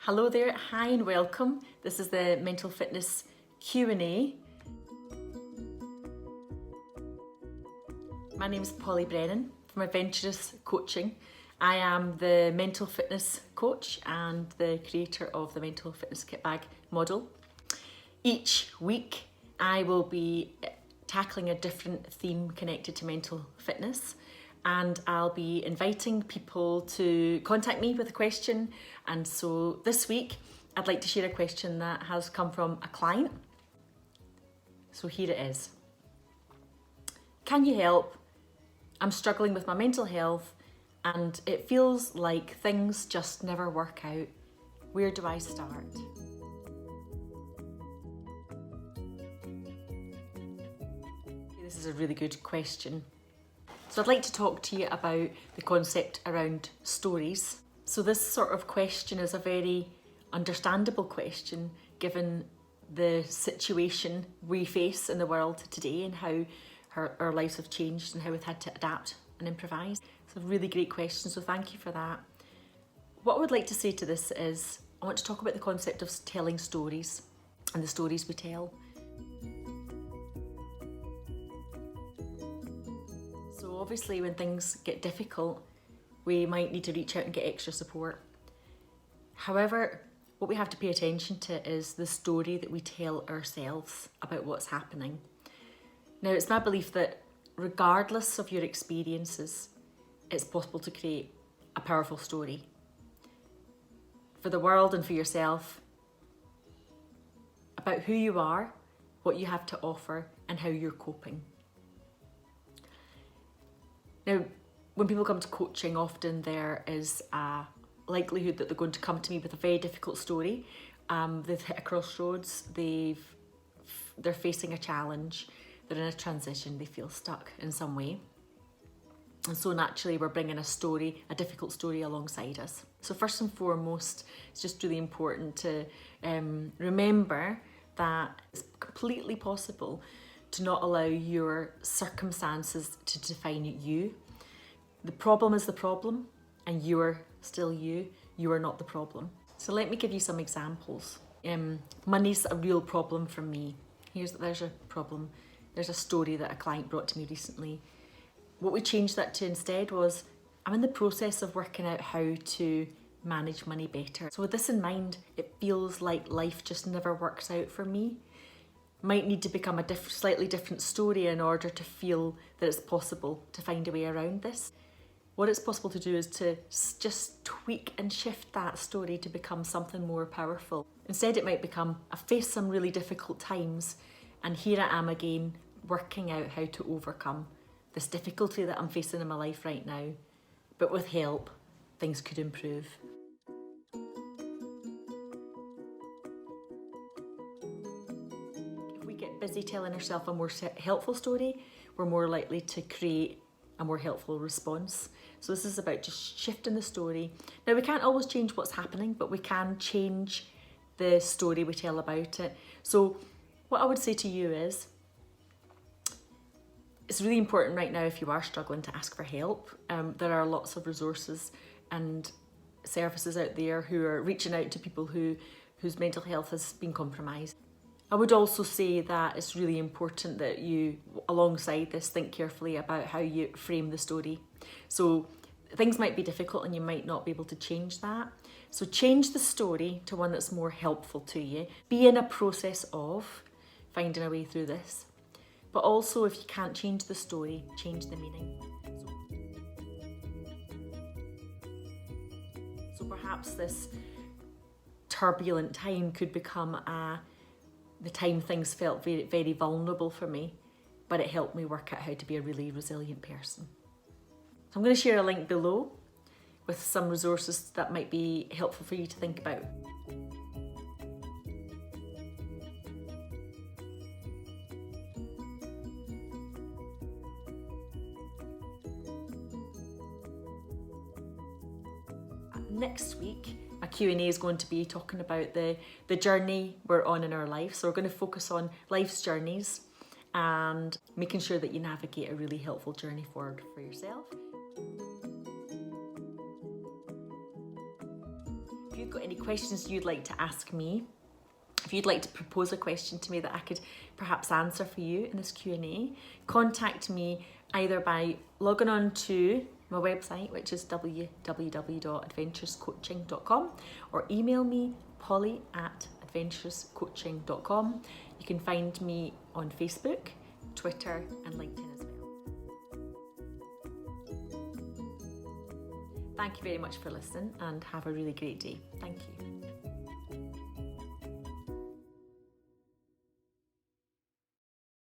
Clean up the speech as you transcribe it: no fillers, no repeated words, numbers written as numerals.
Hello there, hi and welcome. This is the Mental Fitness Q&A. My name is Polly Brennan from Adventurous Coaching. I am the mental fitness coach and the creator of the Mental Fitness Kitbag model. Each week I will be tackling a different theme connected to mental fitness, and I'll be inviting people to contact me with a question. And so this week I'd like to share a question that has come from a client. So here it is. Can you help? I'm struggling with my mental health and it feels like things just never work out. Where do I start? This is a really good question. So I'd like to talk to you about the concept around stories. So this sort of question is a very understandable question given the situation we face in the world today and how our lives have changed and how we've had to adapt and improvise. It's a really great question, so thank you for that. What I would like to say to this is I want to talk about the concept of telling stories and the stories we tell. So obviously when things get difficult, we might need to reach out and get extra support. However, what we have to pay attention to is the story that we tell ourselves about what's happening. Now, it's my belief that regardless of your experiences, it's possible to create a powerful story for the world and for yourself about who you are, what you have to offer, and how you're coping. Now, when people come to coaching, often there is a likelihood that they're going to come to me with a very difficult story. They've hit a crossroads, they're facing a challenge, they're in a transition, they feel stuck in some way. And so naturally we're bringing a difficult story alongside us. So first and foremost, it's just really important to remember that it's completely possible to not allow your circumstances to define you. The problem is the problem and you're still you. You are not the problem. So let me give you some examples. Money's a real problem for me. There's a problem. There's a story that a client brought to me recently. What we changed that to instead was, I'm in the process of working out how to manage money better. So with this in mind, it feels like life just never works out for me. Might need to become a slightly different story in order to feel that it's possible to find a way around this. What it's possible to do is to just tweak and shift that story to become something more powerful. Instead, it might become, I've faced some really difficult times and here I am again working out how to overcome this difficulty that I'm facing in my life right now. But with help, things could improve. If we get busy telling ourselves a more helpful story, we're more likely to create a more helpful response. So this is about just shifting the story. Now, we can't always change what's happening, but we can change the story we tell about it. So what I would say to you is, it's really important right now if you are struggling to ask for help. There are lots of resources and services out there who are reaching out to people whose mental health has been compromised. I would also say that it's really important that you, alongside this, think carefully about how you frame the story. So things might be difficult and you might not be able to change that. So change the story to one that's more helpful to you. Be in a process of finding a way through this. But also, if you can't change the story, change the meaning. So perhaps this turbulent time could become the time things felt very, very vulnerable for me, but it helped me work out how to be a really resilient person. So I'm going to share a link below with some resources that might be helpful for you to think about. Next week, my Q&A is going to be talking about the journey we're on in our life. So we're going to focus on life's journeys and making sure that you navigate a really helpful journey forward for yourself. If you'd you've got any questions you'd like to ask me, if you'd like to propose a question to me that I could perhaps answer for you in this Q&A, contact me either by logging on to my website, which is www.adventurouscoaching.com, or email me, polly@adventurouscoaching.com. You can find me on Facebook, Twitter and LinkedIn as well. Thank you very much for listening and have a really great day. Thank you.